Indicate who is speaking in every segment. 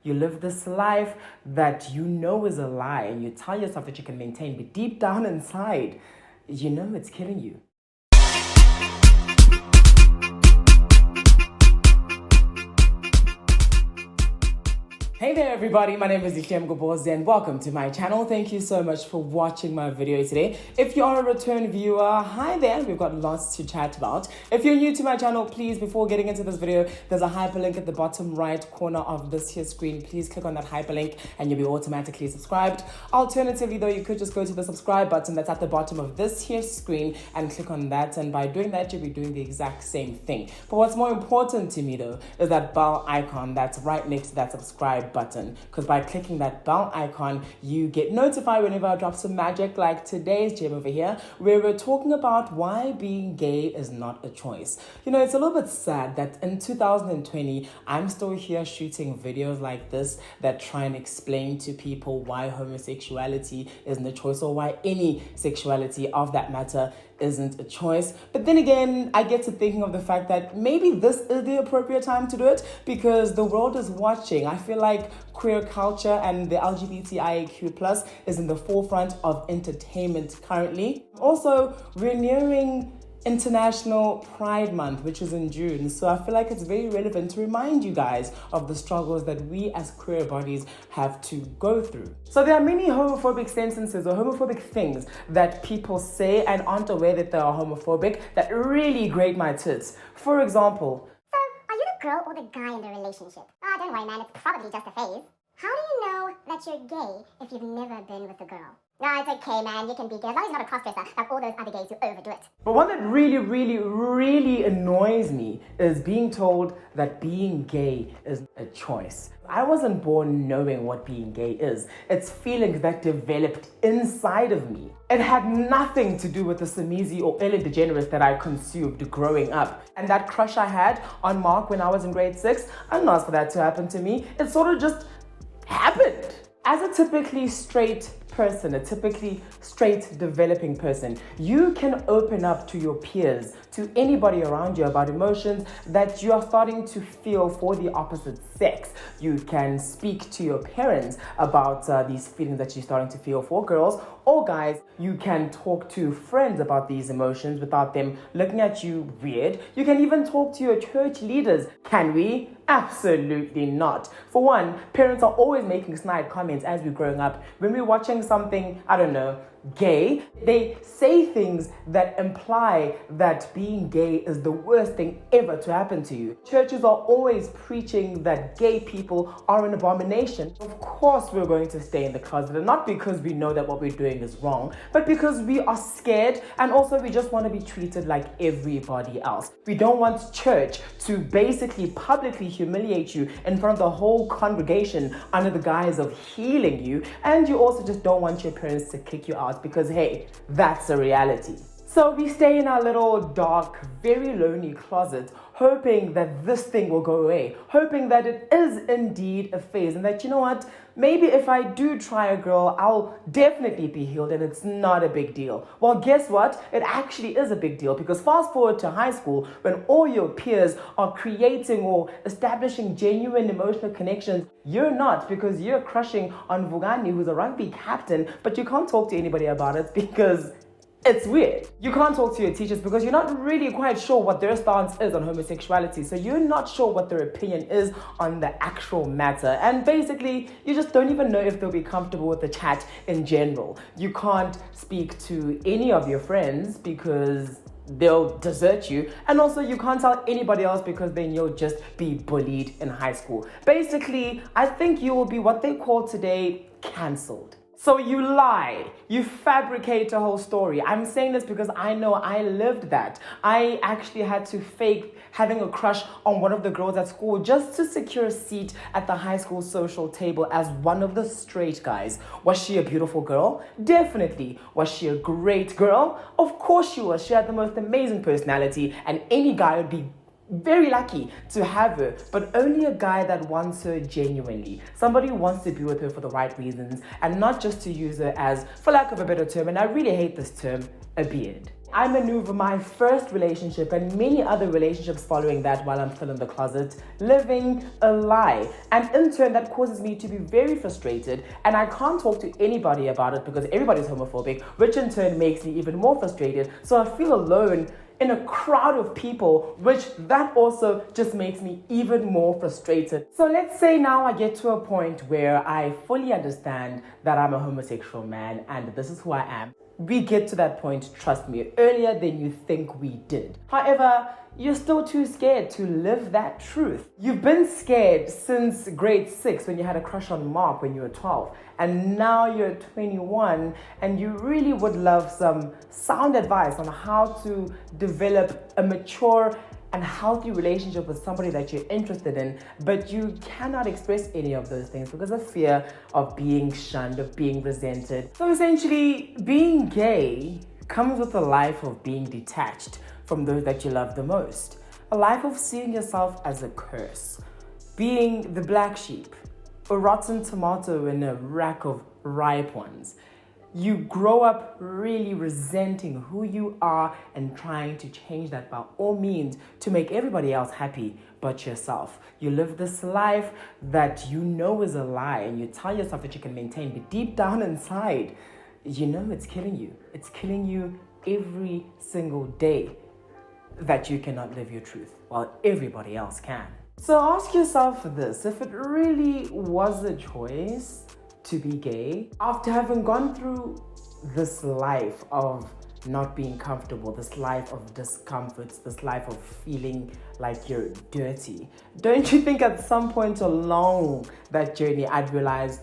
Speaker 1: You live this life that you know is a lie, and you tell yourself that you can maintain, but deep down inside, you know it's killing you. Hey there everybody, my name is Ishem Goboz and welcome to my channel. Thank you so much for watching my video today. If you are a return viewer, hi there, we've got lots to chat about. If you're new to my channel, please, before getting into this video, there's a hyperlink at the bottom right corner of this here screen. Please click on that hyperlink and you'll be automatically subscribed. Alternatively though, you could just go to the subscribe button that's at the bottom of this here screen and click on that, and by doing that you'll be doing the exact same thing. But what's more important to me though is that bell icon that's right next to that subscribe button, because by clicking that bell icon you get notified whenever I drop some magic like today's gem over here, where we're talking about why being gay is not a choice. You know, it's a little bit sad that in 2020 I'm still here shooting videos like this that try and explain to people why homosexuality isn't a choice, or why any sexuality of that matter isn't a choice. But then again, I get to thinking of the fact that maybe this is the appropriate time to do it because the world is watching. I feel like queer culture and the LGBTIQ+ is in the forefront of entertainment currently. Also, we're nearing International Pride Month, which is in June, so I feel like it's very relevant to remind you guys of the struggles that we as queer bodies have to go through. So there are many homophobic sentences or homophobic things that people say and aren't aware that they are homophobic that really grate my tits. For example,
Speaker 2: so are you the girl or the guy in the relationship? Oh, don't worry man, it's probably just a phase. How do you know that you're gay if you've never been with a girl? No, it's okay, man. You can be gay as long as you're not a cross-dresser like all those other gays who overdo it.
Speaker 1: But one that really annoys me is being told that being gay is a choice. I wasn't born knowing what being gay is. It's feelings that developed inside of me. It had nothing to do with the Samizi or Ellen DeGeneres that I consumed growing up. And that crush I had on Mark when I was in grade 6, I didn't ask for that to happen to me. It sort of just happened. As a typically straight person, a typically straight developing person, you can open up to your peers, to anybody around you about emotions that you are starting to feel for the opposite sex. You can speak to your parents about these feelings that you're starting to feel for girls or guys. You can talk to friends about these emotions without them looking at you weird. You can even talk to your church leaders. Can we? Absolutely not. For one, parents are always making snide comments as we're growing up. When we're watching something, I don't know, gay, they say things that imply that being gay is the worst thing ever to happen to you. Churches are always preaching that gay people are an abomination. Of course we're going to stay in the closet, and not because we know that what we're doing is wrong, but because we are scared, and also we just want to be treated like everybody else. We don't want church to basically publicly humiliate you in front of the whole congregation under the guise of healing you, and you also just don't want your parents to kick you out because hey, that's a reality. So we stay in our little dark, very lonely closet, hoping that this thing will go away, hoping that it is indeed a phase, and that, you know what, maybe if I do try a girl, I'll definitely be healed and it's not a big deal. Well, guess what? It actually is a big deal, because fast forward to high school when all your peers are creating or establishing genuine emotional connections. You're not, because you're crushing on Vugani, who's a rugby captain, but you can't talk to anybody about it because it's weird. You can't talk to your teachers because you're not really quite sure what their stance is on homosexuality. So you're not sure what their opinion is on the actual matter. And basically, you just don't even know if they'll be comfortable with the chat in general. You can't speak to any of your friends because they'll desert you. And also you can't tell anybody else because then you'll just be bullied in high school. Basically, I think you will be what they call today cancelled. So you lie, you fabricate a whole story. I'm saying this because I know I lived that. I actually had to fake having a crush on one of the girls at school just to secure a seat at the high school social table as one of the straight guys. Was she a beautiful girl? Definitely. Was she a great girl? Of course she was. She had the most amazing personality, and any guy would be very lucky to have her, but only a guy that wants her genuinely. Somebody who wants to be with her for the right reasons and not just to use her as, for lack of a better term, and I really hate this term, a beard. I maneuver my first relationship and many other relationships following that while I'm still in the closet, living a lie. And in turn, that causes me to be very frustrated, and I can't talk to anybody about it because everybody's homophobic, which in turn makes me even more frustrated. So I feel alone in a crowd of people, which that also just makes me even more frustrated. So let's say now I get to a point where I fully understand that I'm a homosexual man and this is who I am. We get to that point, trust me, earlier than you think we did. However, you're still too scared to live that truth. You've been scared since grade 6 when you had a crush on Mark when you were 12. And now you're 21 and you really would love some sound advice on how to develop a mature and healthy relationship with somebody that you're interested in, but you cannot express any of those things because of fear of being shunned, of being resented. So essentially, being gay comes with a life of being detached from those that you love the most, a life of seeing yourself as a curse, being the black sheep, a rotten tomato in a rack of ripe ones. You grow up really resenting who you are and trying to change that by all means to make everybody else happy but yourself. You live this life that you know is a lie and you tell yourself that you can maintain, but deep down inside, you know it's killing you. It's killing you every single day that you cannot live your truth while everybody else can. So ask yourself this, if it really was a choice to be gay, after having gone through this life of not being comfortable, this life of discomforts, this life of feeling like you're dirty, don't you think at some point along that journey I'd realize,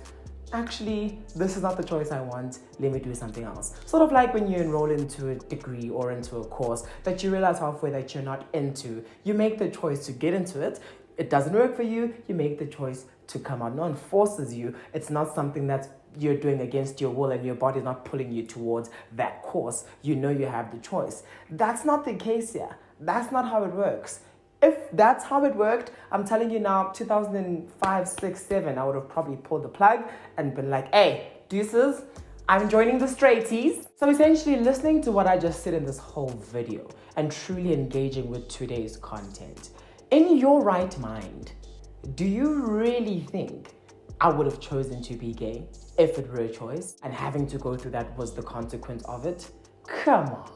Speaker 1: actually, this is not the choice I want, let me do something else. Sort of like when you enroll into a degree or into a course that you realize halfway that you're not into, you make the choice to get into it. It doesn't work for you, you make the choice to come out. No one forces you. It's not something that you're doing against your will and your body's not pulling you towards that course. You know you have the choice. That's not the case here. That's not how it works. If that's how it worked, I'm telling you now, 2005, 6, 7, I would have probably pulled the plug and been like, hey, deuces, I'm joining the straighties. So essentially listening to what I just said in this whole video and truly engaging with today's content, in your right mind, do you really think I would have chosen to be gay if it were a choice and having to go through that was the consequence of it? Come on.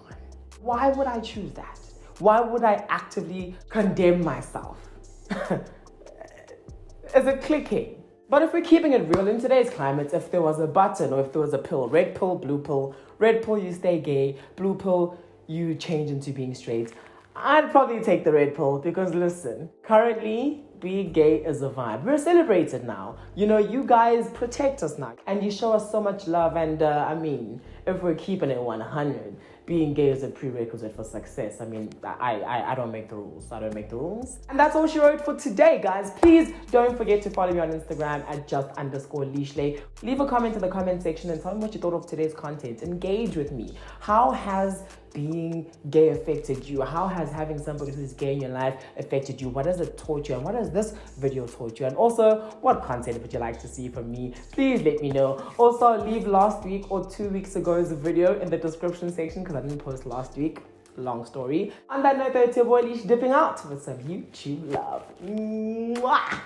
Speaker 1: Why would I choose that? Why would I actively condemn myself? Is it clicking? But if we're keeping it real in today's climate, if there was a button or if there was a pill, red pill, red pill, you stay gay, blue pill, you change into being straight, I'd probably take the red pill because listen, currently being gay is a vibe. We're celebrated now. You know, you guys protect us now and you show us so much love. And I mean, if we're keeping it 100, being gay is a prerequisite for success. I mean, I don't make the rules. I don't make the rules. And that's all she wrote for today, guys. Please don't forget to follow me on Instagram at just_Leashley. Leave a comment in the comment section and tell me what you thought of today's content. Engage with me. How has being gay affected you? How has having somebody who's gay in your life affected you? What has it taught you? And what has this video taught you? And also, what content would you like to see from me? Please let me know. Also, leave last week or 2 weeks ago's video in the description section because I didn't post last week. Long story. On that note, though, it's your boy Leash dipping out with some YouTube love. Mwah!